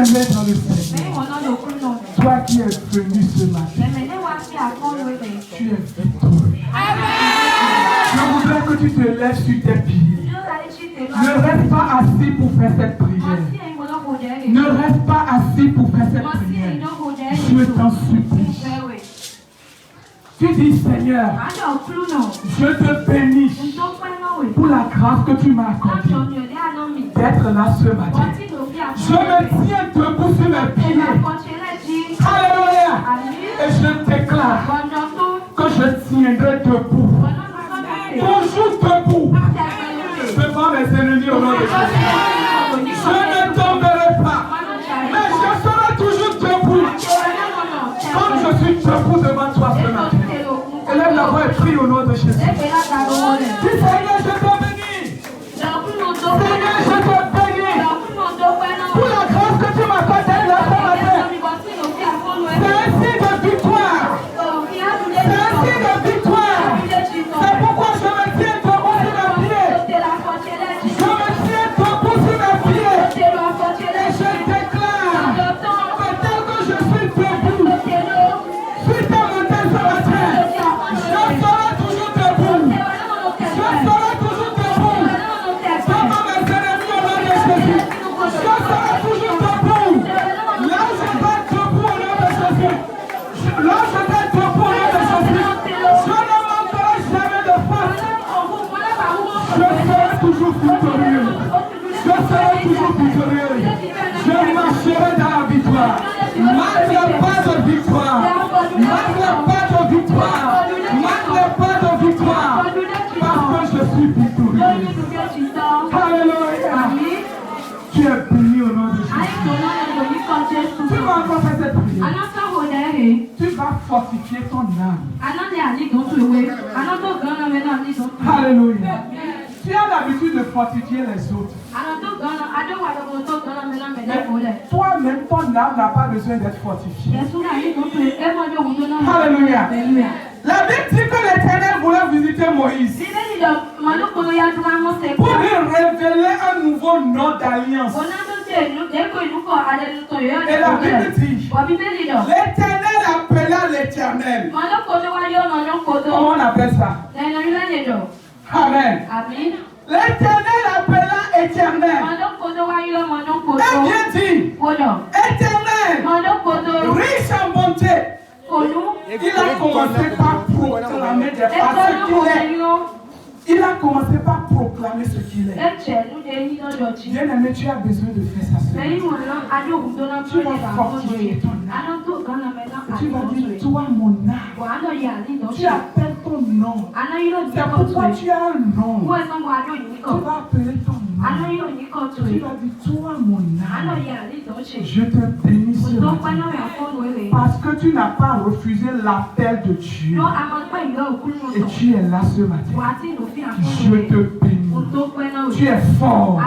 Bien-aimé dans le Seigneur, toi qui es venu ce matin, tu es victorieux. Je voudrais que tu te lèves sur tes pieds. Ne reste pas assis pour faire cette prière. Ne reste pas assis pour faire cette prière. Je t'en supplie. Tu dis, Seigneur, je te bénis pour la grâce que tu m'as accordée d'être là ce matin. Je me tiens debout sur mes pieds. Alléluia. Et je déclare que je tiendrai debout. Toujours debout. Devant mes ennemis au nom de Jésus. Je ne tomberai pas. Mais je serai toujours debout. Comme je suis debout devant toi ce matin. Élève la voix et prie au nom de Jésus. Dis, Seigneur, je te bénis. Seigneur, je te bénis. Pour la grâce que tu m'as accordée là ce matin. C'est un signe de victoire. C'est un signe de victoire. C'est pourquoi je me tiens debout sur mes pieds. Je me tiens debout sur mes pieds. Et je déclare que tel que je suis debout, suite à mon tel ce matin, je serai toujours debout. Je serai toujours debout. Devant mes ennemis au nom de Jésus. Je serai toujours debout. Là où je vais debout au nom de Jésus. Là où je vais debout au nom de Jésus. Je ne manquerai jamais de force. Je serai toujours victorieux. Je serai toujours victorieux. Je marcherai dans la victoire. Marque pas de victoire. Marque pas de victoire. Marque pas de victoire. Parce que je suis victorieux. Alléluia. Tu es béni au nom de Jésus. Tu vas encore faire cette prière. Tu vas fortifier ton âme. Alléluia. Tu as l'habitude de fortifier les autres. Toi-même, ton âme n'a pas besoin d'être fortifiée. Alléluia. La Bible dit que l'Éternel voulait visiter Moïse pour lui révéler un nouveau nom d'alliance. Et la Bible dit, l'Éternel appela l'Éternel. Comment on appelle ça? Amen. L'Éternel appela Éternel. Et bien dit, Éternel, riche en bonté. Il a commencé par proclamer des paroles qu'il est. Il a commencé par proclamer ce qu'il est. Bien-aimé, tu as besoin de faire ça seul. Tu vas fortifier ton âme. Tu vas dire, toi mon âme, tu appelles ton nom. C'est pourquoi tu as un nom. Tu vas appeler ton nom. Tu vas dire, toi mon âme, je te bénis ce matin. Parce que tu n'as pas refusé l'appel de Dieu. Et tu es là ce matin. Je te bénis. Tu es fort.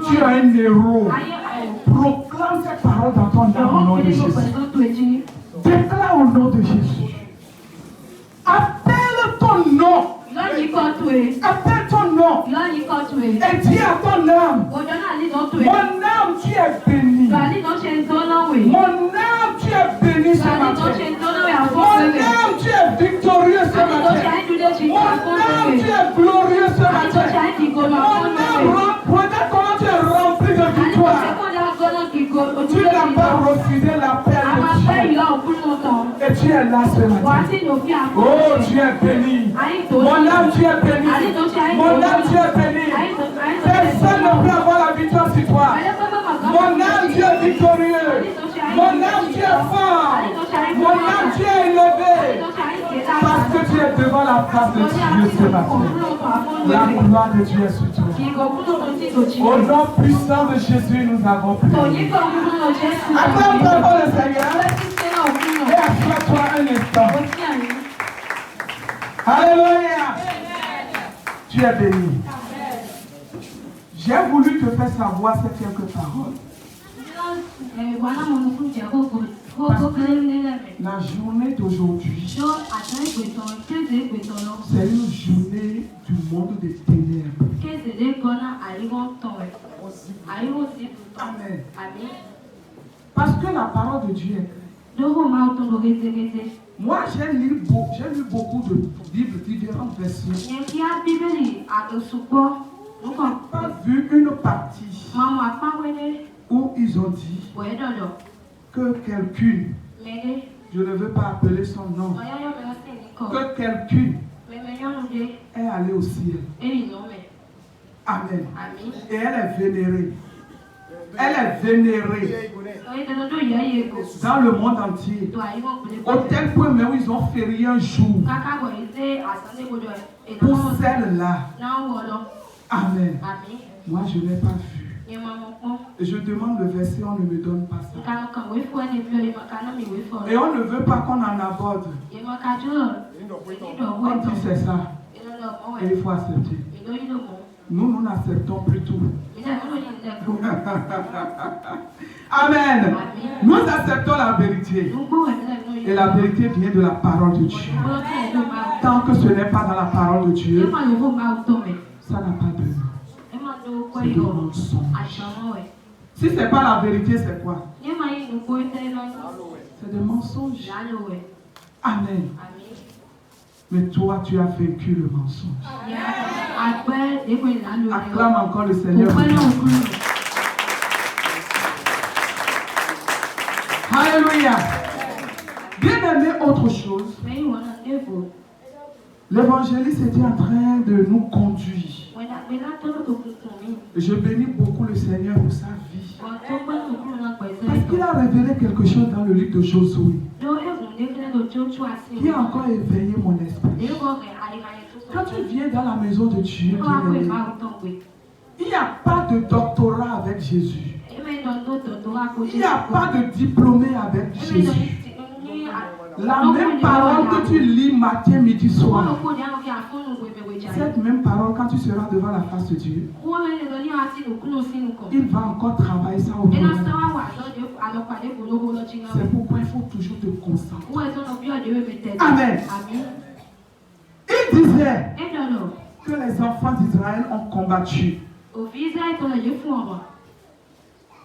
Tu es un héros. Proclame ces paroles dans ton âme au nom de Jésus. Déclare au nom de Jésus. Appelle ton nom. Appelle ton nom. Et dis à ton âme. Mon âme, tu es béni. Mon âme, tu es béni ce matin. Mon âme, tu es victorieux ce matin. Mon âme, tu es glorieux ce matin. Mon âme, regarde comment tu es rempli de victoire. Tu n'as pas refusé l'appel de Dieu. Et tu es là ce matin. Oh, tu es béni. Mon âme, tu es béni. Mon âme, tu es béni. Personne ne peut avoir la victoire sur toi. Mon âme, tu es victorieux. Mon âme, tu es fort. Mon âme, tu es élevé. Parce que tu es devant la face de Dieu ce matin. La gloire de Dieu est sur toi. Au nom puissant de Jésus, nous avons prié. Acclame d'abord le Seigneur. Et assois-toi un instant. Alléluia. Tu es béni. J'ai voulu te faire savoir ces quelques paroles. La journée d'aujourd'hui, c'est une journée du monde des ténèbres. Amen. Parce que la parole de Dieu est claire. Moi, j'ai lu beaucoup de Bibles, différentes versions. Je n'ai pas vu une partie où ils ont dit que quelqu'un, je ne veux pas appeler son nom, que quelqu'un est allé au ciel. Amen. Et elle est vénérée. Elle est vénérée dans le monde entier. Au tel point même où ils ont férié un jour pour celle-là. Amen. Moi, je n'ai pas vu. Et je demande le verset, on ne me donne pas ça. Et on ne veut pas qu'on en aborde. On dit c'est ça. Et il faut accepter. Nous n'acceptons plus tout. Amen. Nous acceptons la vérité. Et la vérité vient de la parole de Dieu. Tant que ce n'est pas dans la parole de Dieu, ça n'a pas de nom. C'est des mensonges. Si ce n'est pas la vérité, c'est quoi? C'est des mensonges. Amen. Mais toi, tu as vaincu le mensonge. Acclame encore le Seigneur. Alléluia. Bien aimé, autre chose. L'évangéliste était en train de nous conduire. Je bénis beaucoup le Seigneur pour sa vie. Parce qu'il a révélé quelque chose dans le livre de Josué qui a encore éveillé mon esprit. Quand tu viens dans la maison de Dieu, il n'y a pas de doctorat avec Jésus. Il n'y a pas de diplômé avec Jésus. La même parole que tu lis matin, midi, soir, cette même parole, quand tu seras devant la face de Dieu, il va encore travailler ça au monde. C'est pourquoi il faut toujours te concentrer. Amen. Il disait que les enfants d'Israël ont combattu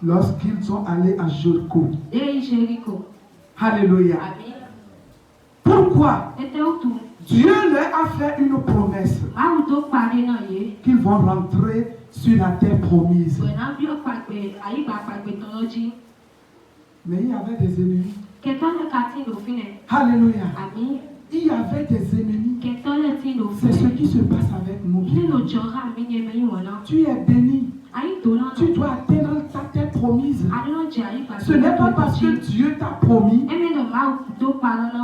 lorsqu'ils sont allés à Jéricho. Alléluia. Pourquoi? Dieu leur a fait une promesse qu'ils vont rentrer sur la terre promise. Mais il y avait des ennemis. Alléluia. Il y avait des ennemis. C'est ce qui se passe avec nous. Tu es béni. Tu dois atteindre ta terre promise. Ce n'est pas parce que Dieu t'a promis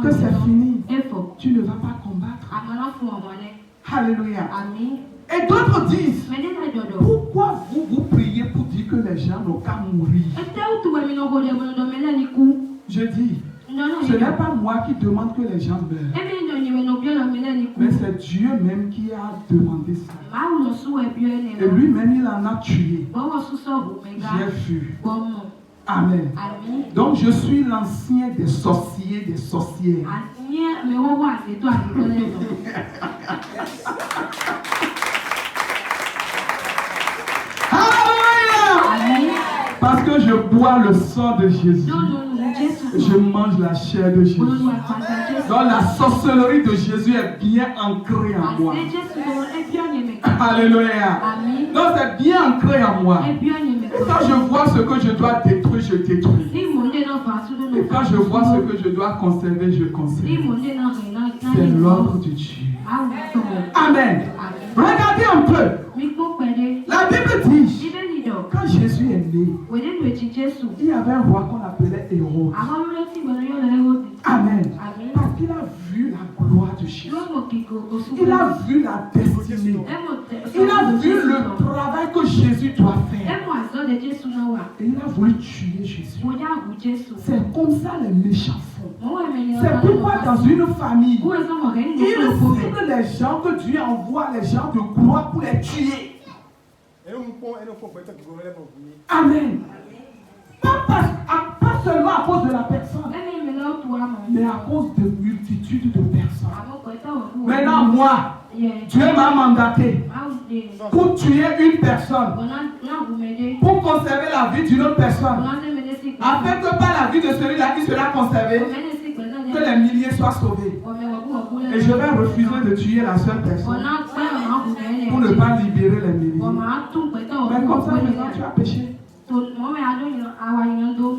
que c'est fini. Tu ne vas pas combattre. Alléluia. Et d'autres disent, pourquoi vous priez pour dire que les gens n'ont qu'à mourir? Je dis, ce n'est pas moi qui demande que les gens meurent. Mais c'est Dieu même qui a demandé ça. Et lui-même, il en a tué. J'ai vu. Amen. Donc je suis l'ancien des sorciers, des sorcières. Parce que je bois le sang de Jésus. Je mange la chair de Jésus. Donc la sorcellerie de Jésus est bien ancrée en moi. Alléluia. Donc c'est bien ancré en moi. Et quand je vois ce que je dois détruire, je détruis. Et quand je vois ce que je dois conserver, je conserve. C'est l'ordre de Dieu. Amen. Regardez un peu. La Bible dit, quand Jésus est né, il y avait un roi qu'on appelait Hérode. Amen. Parce qu'il a vu la gloire de Jésus. Il a vu la destinée. Il a vu le travail que Jésus doit faire. Et il a voulu tuer Jésus. C'est comme ça les méchants font. C'est pourquoi dans une famille, il cible les gens que Dieu envoie, les gens de gloire pour les tuer. Amen. Pas seulement à cause de la personne, mais à cause de multitudes de personnes. Maintenant, moi, Dieu m'a mandaté pour tuer une personne, pour conserver la vie d'une autre personne. afin que par la vie de celui-là qui sera conservé, que les milliers soient sauvés. Et je vais refuser de tuer la seule personne pour ne pas libérer les milliers. Mais comme ça, maintenant, tu as péché.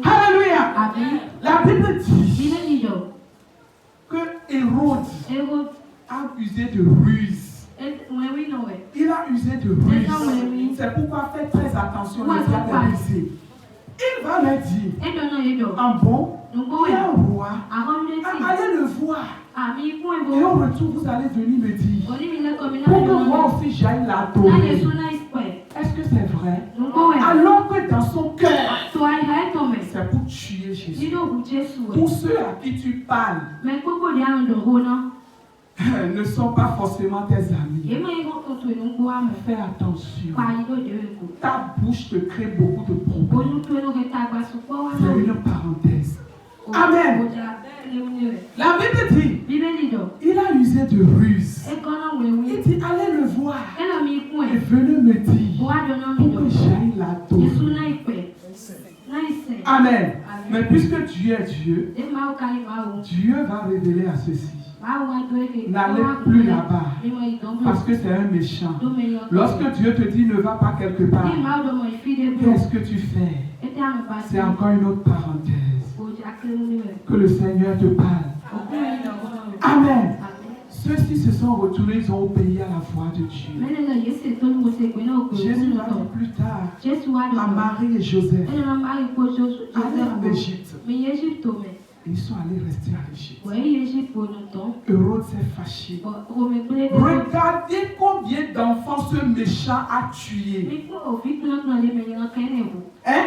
Alléluia. La Bible dit que Hérode a usé de ruse. Il a usé de ruse. C'est pourquoi faites très attention aux diabolisés. Il va leur dire, en bon, il y a un roi, allez le voir. Et au retour, vous allez venir me dire, pour que moi aussi j'aille l'adorer. Est-ce que c'est vrai? Alors que dans son cœur, c'est pour tuer Jésus. Tous ceux à qui tu parles ne sont pas forcément tes amis. Fais attention. Ta bouche te crée beaucoup de problèmes. C'est une parenthèse. Amen. La Bible dit, il a usé de ruse. Il dit, allez le voir. Et venez me dire pour que j'aille l'adorer. Amen. Mais puisque Dieu est Dieu, Dieu va révéler à ceci. N'allez plus là-bas parce que c'est un méchant. Lorsque Dieu te dit ne va pas quelque part, qu'est-ce que tu fais? C'est encore une autre parenthèse. Que le Seigneur te parle. Amen. Ceux-ci se sont retournés, ils ont obéi à la voix de Dieu. Jésus va dire plus tard à Marie et Joseph, allez en Égypte. Ils sont allés rester en Égypte. Hérode s'est fâché. Regardez combien d'enfants ce méchant a tué. Hein?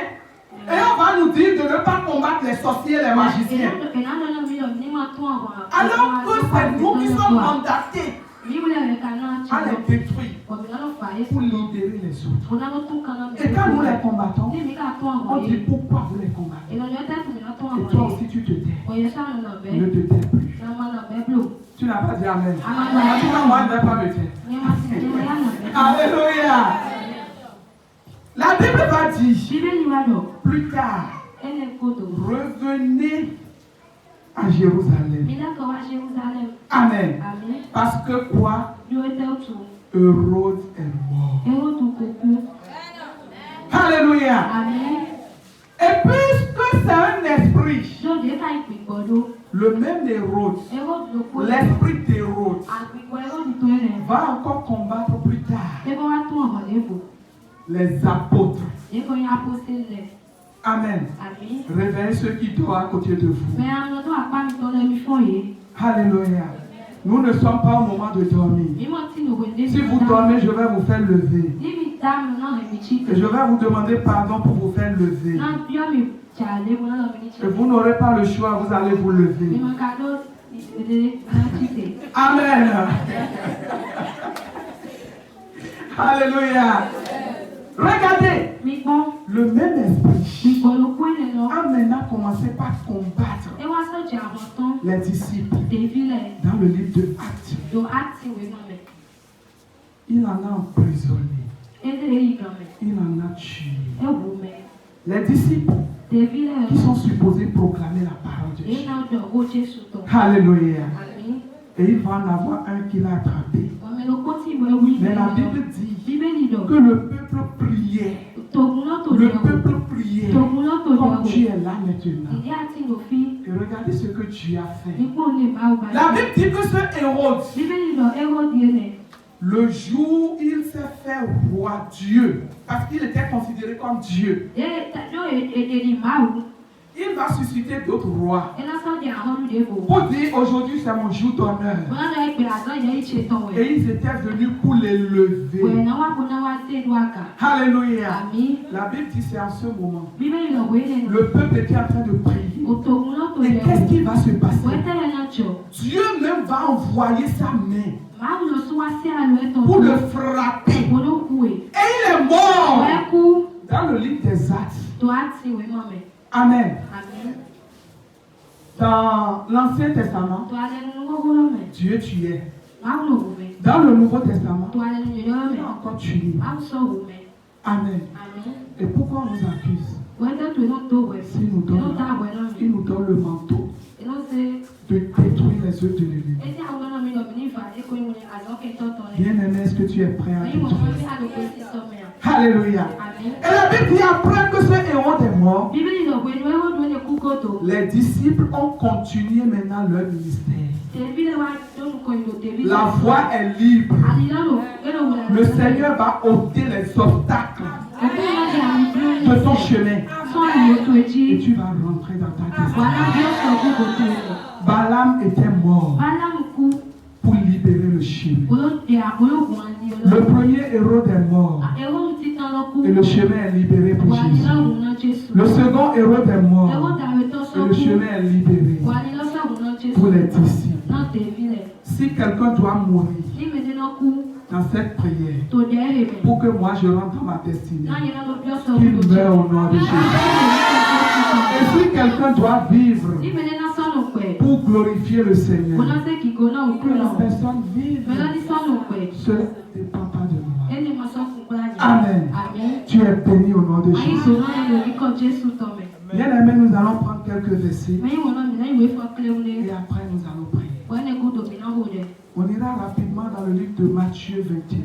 Et on va nous dire de ne pas combattre les sorciers et les magiciens. Alors que c'est nous qui sommes mandatés à les détruire pour libérer les autres. Et quand nous les combattons, on dit pourquoi vous les combattez. Et toi aussi tu te tais. Ne te tais plus. Tu n'as pas dit Amen. En tout cas, moi je ne vais pas me taire. Alléluia. La Bible va dire plus tard, revenez à Jérusalem. Amen. Parce que quoi? Hérode est mort. Alléluia. Et puisque c'est un esprit, le même Hérode, l'esprit d'Hérode, va encore combattre plus tard les apôtres. Amen. Réveillez ceux qui dorment à côté de vous. Alléluia. Nous ne sommes pas au moment de dormir. Si vous dormez, je vais vous faire lever. Et je vais vous demander pardon pour vous faire lever. Et vous n'aurez pas le choix, vous allez vous lever. Amen. Alléluia. Regardez, le même esprit a maintenant commencé par combattre les disciples dans le livre de Actes. Il en a emprisonné. Il en a tué. Les disciples qui sont supposés proclamer la parole de Dieu. Alléluia. Et il va en avoir un qui l'a attrapé. Mais la Bible dit que le peuple priait. Le peuple priait comme tu es là maintenant. Et regardez ce que tu as fait. La Bible dit que ce Hérode, le jour où il s'est fait roi Dieu, parce qu'il était considéré comme Dieu, il va susciter d'autres rois pour dire aujourd'hui c'est mon jour d'honneur. Et ils étaient venus pour les lever. Alléluia. La Bible dit c'est en ce moment. Le peuple était en train de prier. Et qu'est-ce qui va se passer? Dieu même va envoyer sa main pour le frapper. Et il est mort dans le livre des Actes. Amen. Dans l'Ancien Testament, Dieu tuait. Dans le Nouveau Testament, il a encore tué. Amen. Et pourquoi on nous accuse? S'il nous donne le manteau de détruire les œuvres de l'ennemi. Bien-aimé, est-ce que tu es prêt à détruire? Alléluia. Et la Bible dit après que ce héros est mort, les disciples ont continué maintenant leur ministère. La voie est libre. Le Seigneur va ôter les obstacles de ton chemin. Et tu vas rentrer dans ta destinée. Balaam était mort pour libérer le chemin. Le premier héros est mort et le chemin est libéré pour Jésus. Le second héros est mort et le chemin est libéré pour les disciples. Si quelqu'un doit mourir dans cette prière pour que moi je rentre dans ma destinée, qu'il meure au nom de Jésus. Et si quelqu'un doit vivre pour glorifier le Seigneur, que la personne vive, cela ne dépend pas de moi. Amen. Tu es béni au nom de Jésus. Bien aimé, nous allons prendre quelques versets et après nous allons prier. On ira rapidement dans le livre de Matthieu 21.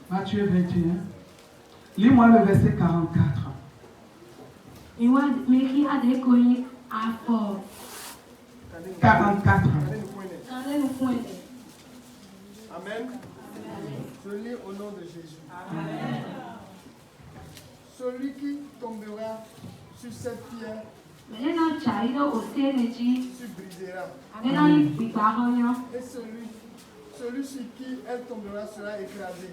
Matthieu 21. Lis-moi le verset 44. Amen. Je lis au nom de Jésus. Amen. Celui qui tombera sur cette pierre se brisera. Et celui sur qui elle tombera sera écrasé.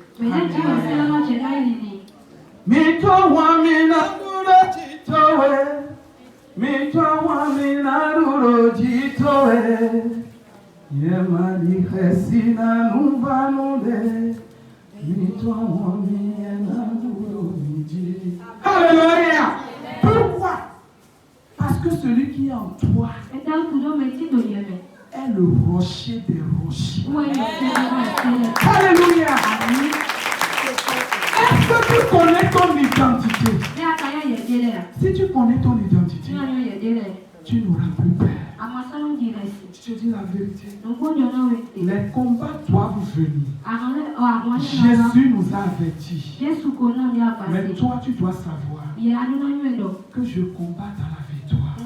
Alléluia. Pourquoi? Parce que celui qui est en toi est le rocher des rochers. Alléluia. Est-ce que tu connais ton identité? Si tu connais ton identité, tu n'auras plus peur. Je te dis la vérité. Les combats doivent venir. Jésus nous a avertis. Mais toi, tu dois savoir que je combats dans la victoire.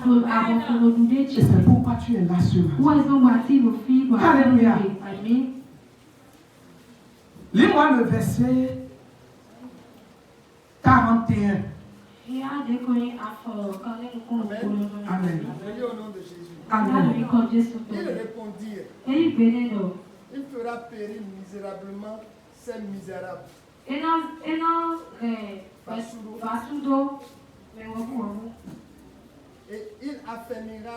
Et c'est pourquoi tu es là ce matin. Alléluia. Lis-moi le verset 41. Amen. Je lis au nom de Jésus. Amen. Ils répondirent, il fera périr misérablement ces misérables. Et il affermira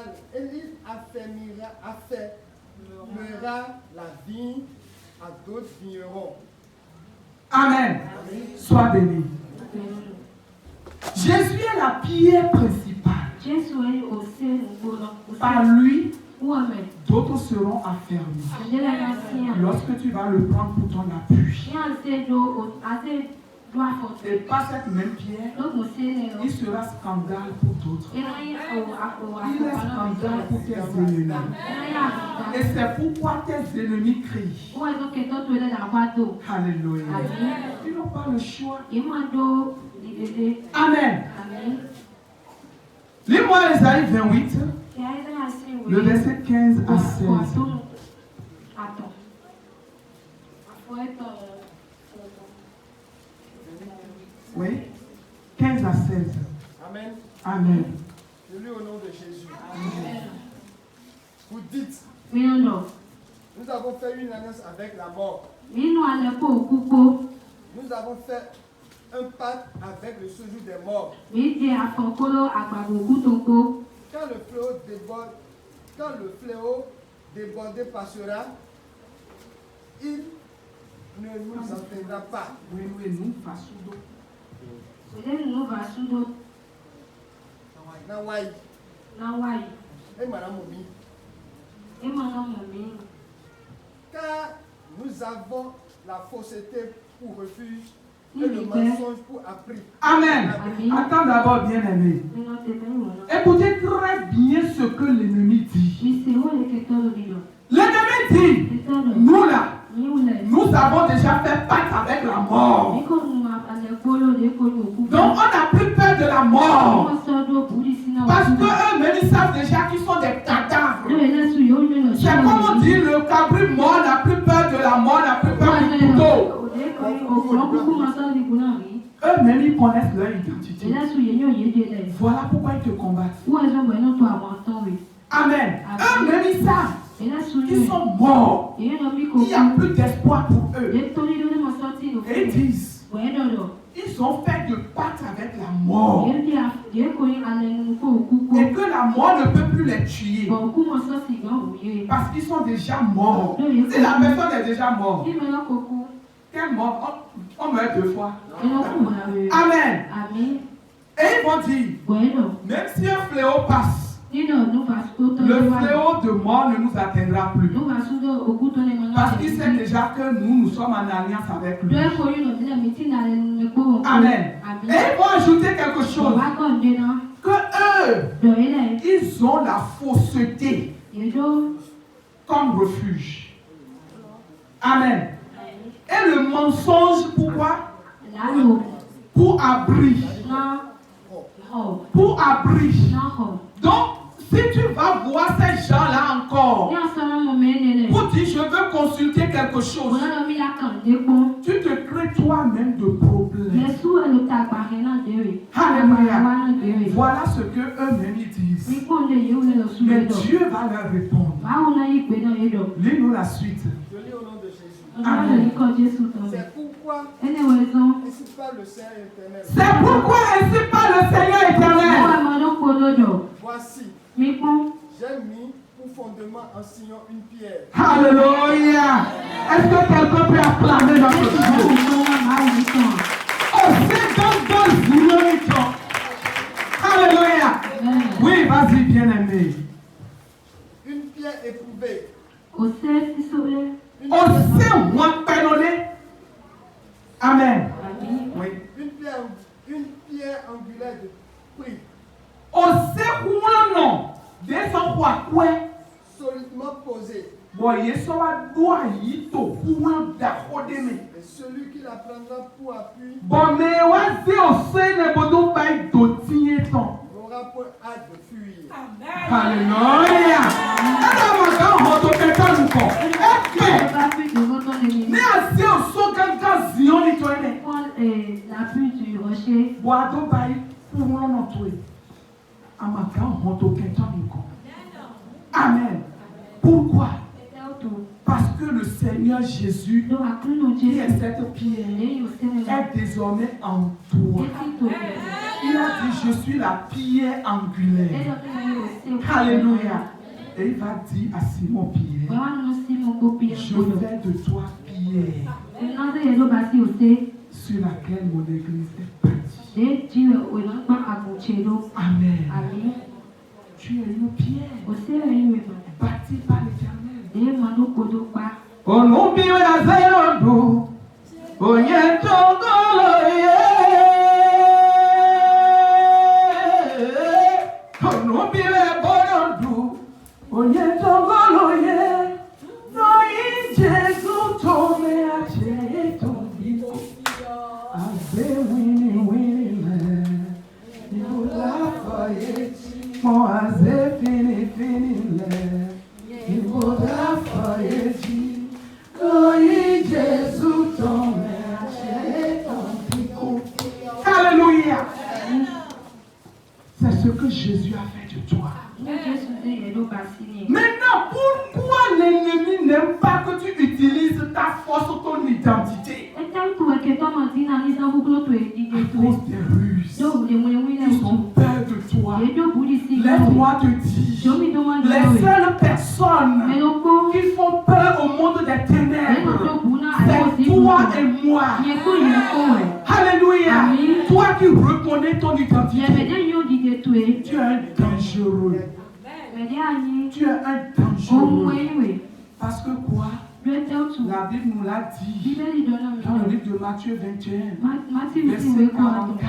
la vigne à d'autres vignerons. Amen. Sois béni. Jésus est la pierre principale. Par lui, d'autres seront affermis. Lorsque tu vas le prendre pour ton appui. Et par cette même pierre, il sera scandale pour d'autres. Il est scandale pour tes ennemis. Et c'est pourquoi tes ennemis crient. Alléluia. Ils n'ont pas le choix. Amen. Lis-moi Ésaïe 28, le verset 15 à 16. Oui, 15 à 16. Amen. Amen. Je lis au nom de Jésus. Amen. Vous dites, nous avons fait une alliance avec la mort. Nous avons fait un pacte avec le séjour des morts. Quand le fléau débordé passera, il ne nous atteindra pas. Car nous avons la fausseté pour refuge et le mensonge pour abri. Amen. Attends d'abord, bien-aimé. Écoutez très bien ce que l'ennemi dit. L'ennemi dit, nous là, nous avons déjà fait pacte avec la mort. Donc on n'a plus peur de la mort. Parce qu'eux-mêmes ils savent déjà qu'ils sont des cadavres. C'est comme on dit, le cabri mort n'a plus peur de la mort, n'a plus peur du couteau. Eux-mêmes ils connaissent leur identité. Voilà pourquoi ils te combattent. Amen. Eux-mêmes ils savent qu'ils sont morts. Il n'y a plus d'espoir pour eux. Et ils disent, ils ont fait de pacte avec la mort. Et que la mort ne peut plus les tuer. Parce qu'ils sont déjà morts. Si la personne est déjà morte, quelle mort? On meurt 2 fois. Amen. Et ils vont dire, même si un fléau passe, le fléau de mort ne nous atteindra plus. Parce qu'il sait déjà que nous sommes en alliance avec lui. Amen. Et ils vont ajouter quelque chose. Que eux, ils ont la fausseté comme refuge. Amen. Et le mensonge, pourquoi? Pour abri. Pour abri. Donc, si tu vas voir ces gens-là encore, pour dire je veux consulter quelque chose, tu te crées toi-même de problèmes. Alléluia. Voilà ce que eux-mêmes ils disent. Mais Dieu va leur répondre. Lis-nous la suite. Je lis au nom de Jésus. Amen. C'est pourquoi ainsi parle le Seigneur éternel. C'est pourquoi ainsi parle le Seigneur éternel. Voici, j'ai mis pour fondement en Sion une pierre. Alléluia. Est-ce que quelqu'un peut acclamer notre Dieu? Oh, c'est donc Alléluia. Oui, vas-y, bien-aimé. Une pierre éprouvée. Amen. Oui. Une pierre angulaire de prix. Solidement posée. Et celui qui la prendra pour appui n'aura point hâte de fuir. Alléluia. L'appui du rocher. Amen. Pourquoi? Parce que le Seigneur Jésus, qui est cette pierre, est désormais en toi. Il a dit, je suis la pierre angulaire. Alléluia. Et il va dire à Simon Pierre, je fais de toi pierre sur laquelle mon église est bâtie. Amen. Tu es une pierre bâtie par l'Éternel. Alléluia. C'est ce que Jésus a fait de toi. Maintenant, pourquoi l'ennemi n'aime pas que tu utilises ta force, ton identité? À cause des ruses. Ils ont peur de toi. Laisse-moi te dire, les seules personnes qui font peur au monde des ténèbres, c'est toi et moi. Alléluia. Toi qui reconnais ton identité, tu es un dangereux. Tu es un dangereux. Parce que quoi? La Bible nous l'a dit dans le livre de Matthieu 21, verset 44.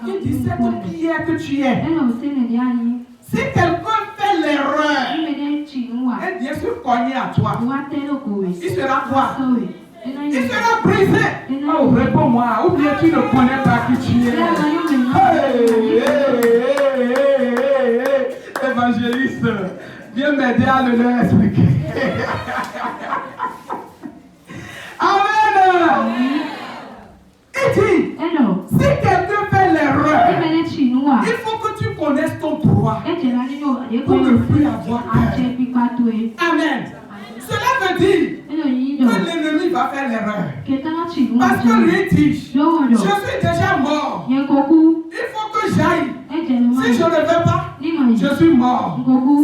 Il dit cette prière que tu es. Si quelqu'un fait l'erreur et vient se cogner à toi, il sera quoi? Il sera brisé. Oh, réponds-moi. Ou bien tu ne connais pas qui tu es. Évangéliste, viens m'aider à le leur expliquer. Amen. Il dit, si quelqu'un fait l'erreur, il faut que tu connaisses ton droit pour ne plus avoir peur. Amen. Cela veut dire que l'ennemi va faire l'erreur. Parce que lui dit, je suis déjà mort. Il faut que j'aille. Si je ne vais pas, je suis mort.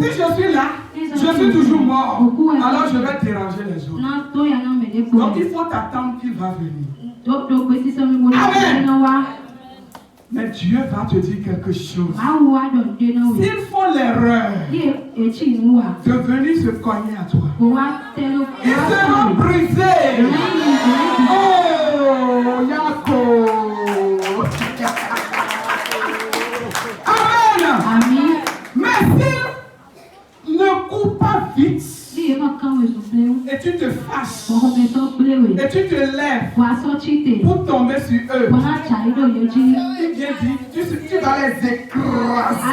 Si je suis là, je suis toujours mort. Alors je vais déranger les autres. Donc il faut attendre qu'il va venir. Amen. Mais Dieu va te dire quelque chose. S'ils font l'erreur de venir se cogner à toi, ils seront brisés. Oh, Yako. Amen. Mais s'ils ne courent pas vite, et tu te fâches, et tu te lèves pour tomber sur eux, il vient dire, tu vas les écraser.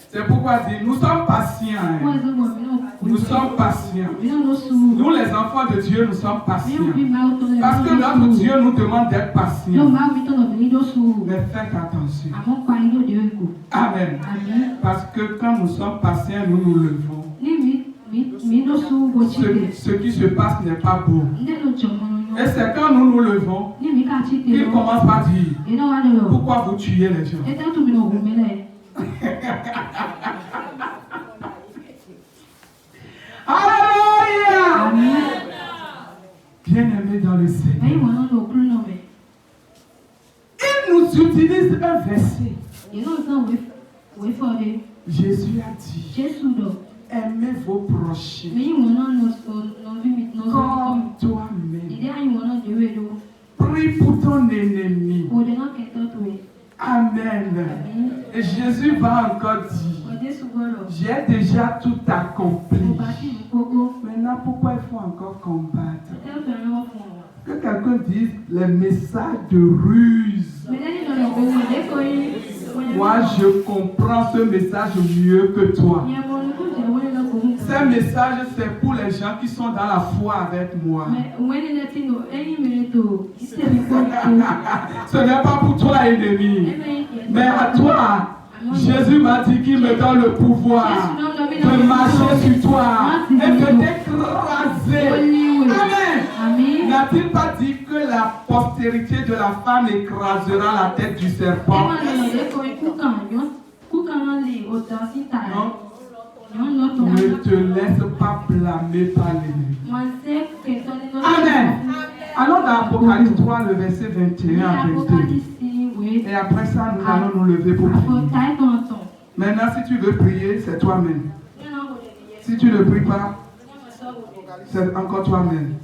C'est pourquoi dire, nous sommes patients. Nous sommes patients. Nous les enfants de Dieu, nous sommes patients. Parce que notre Dieu nous demande d'être patients. Mais faites attention. Amen. Parce que quand nous sommes patients, nous nous levons. Ce qui se passe n'est pas beau. Et c'est quand nous nous levons qu'il commence par dire, pourquoi vous tuez les gens? Alléluia! Bien-aimés dans le Seigneur, il nous utilise un verset. Jésus a dit, aimez vos prochains comme toi-même. Prie pour ton ennemi. Amen. Et Jésus va encore dire, j'ai déjà tout accompli. Maintenant, pourquoi il faut encore combattre? Que quelqu'un dise les messages de ruse. Moi, je comprends ce message mieux que toi. Ce message, c'est pour les gens qui sont dans la foi avec moi. Ce n'est pas pour toi, ennemi. Mais à toi, Jésus m'a dit qu'il me donne le pouvoir de marcher sur toi et de t'écraser. Amen. N'a-t-il pas dit que la postérité de la femme écrasera la tête du serpent? Ne te laisse pas blâmer par l'ennemi. Amen. Allons dans Apocalypse 3, le verset 21 à 22. Et après ça, nous allons nous lever pour prier. Maintenant, si tu veux prier, c'est toi-même. Si tu ne pries pas, c'est encore toi-même.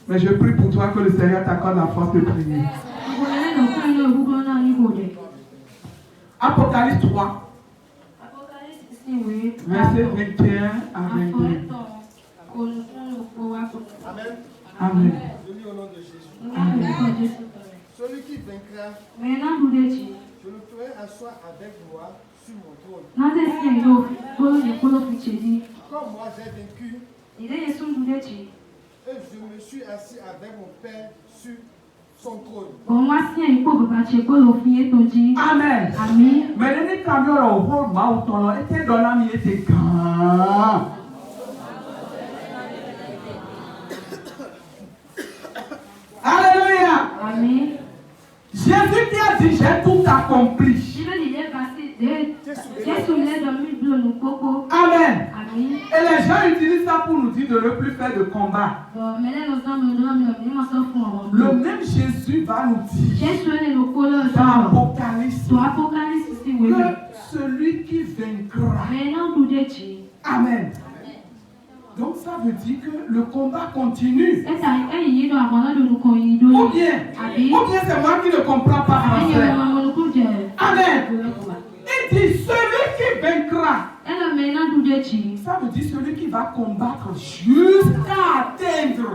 Mais je prie pour toi que le Seigneur t'accorde la force de prier. Apocalypse 3. Verset 21 à 22. Amen. Amen. Je lis au nom de Jésus. Amen. Celui qui vaincra, je le ferai asseoir avec moi sur mon trône. Comme moi j'ai vaincu, et je me suis assis avec mon Père sur son trône. Amen. Mais les camions au rôle mauton étaient dans la mienne était grand. Alléluia. Amen. Jésus qui a dit j'ai tout accompli. Amen. Et les gens utilisent ça pour nous dire de ne plus faire de combat. Le même Jésus va nous dire dans Apocalypse que celui qui vaincra, Amen. Donc ça veut dire que le combat continue. Ou bien c'est moi qui ne comprends pas français. Amen. Il dit celui qui vaincra. Ça veut dire celui qui va combattre jusqu'à atteindre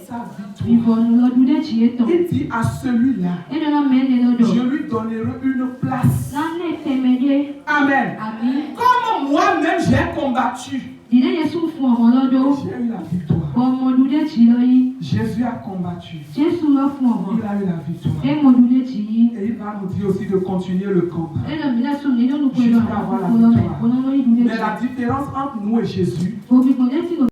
sa victoire. Il dit à celui-là, je lui donnerai une place. Amen. Comme moi-même j'ai combattu, j'ai eu la victoire. Jésus a combattu. Il a eu la victoire. Et il va nous dire aussi de continuer le combat. Jusqu'à avoir la victoire. Mais la différence entre nous et Jésus,